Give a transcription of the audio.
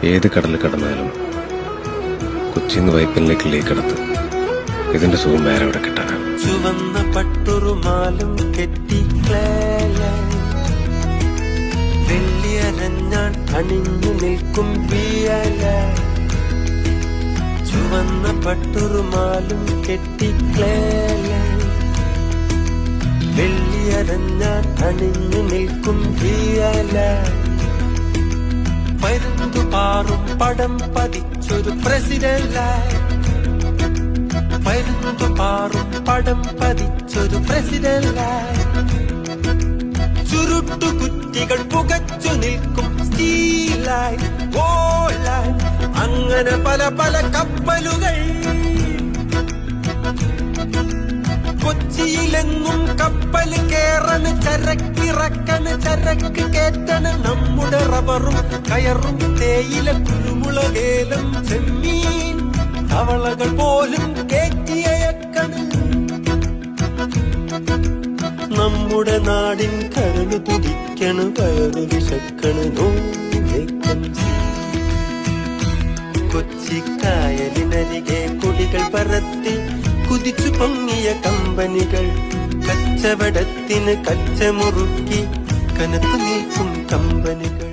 ഏത് കടൽ കടന്നാലും കൊച്ചിന്ന് വൈപ്പിലേക്ക് കടത്ത്. ഇതിന്റെ സുഖം വേറെ എവിടെ കിട്ടാനാണ്? ചുവന്ന പട്ടുറുമാലും കെട്ടി വെള്ളിയരഞ്ഞാൻ അണിഞ്ഞു നിൽക്കും ചുവന്ന പട്ടുറുമാലും കെട്ടി വെള്ളിയരഞ്ഞാൻ അണിഞ്ഞു നിൽക്കും പരുന്തു പാറും പടം പതിച്ചൊരു പ്രസിഡന്റായി പരുന്തു പാറും പടം പതിച്ചൊരു പ്രസിഡന്റായി ചുരുട്ടു കുറ്റികൾ പുകച്ചു നിൽക്കും സ്റ്റീലായി ഗോളായി അങ്ങനെ പല പല കപ്പലുകൾ കൊച്ചിയിലെങ്ങും കപ്പൽ കേറണ് ചരക്കിറക്കണ് ചരക്ക് കേറ്റണ് നമ്മുടെ റബ്ബറും കയറും തേയില കുരുമുളകേലം ചെമ്മീൻ തവളകൾ പോലും കേറ്റിയക്കണ് നമ്മുടെ നാടിൻ കരള് തുടിക്കണ് വയറു വിശക്കണ് കൊച്ചിക്കായലിനരികെ കൊടികൾ പറത്തി കുതിച്ചു പൊങ്ങിയ കമ്പനികൾ കച്ചവടത്തിന് കച്ചമുറുക്കി കനത്തു നിൽക്കും കമ്പനികൾ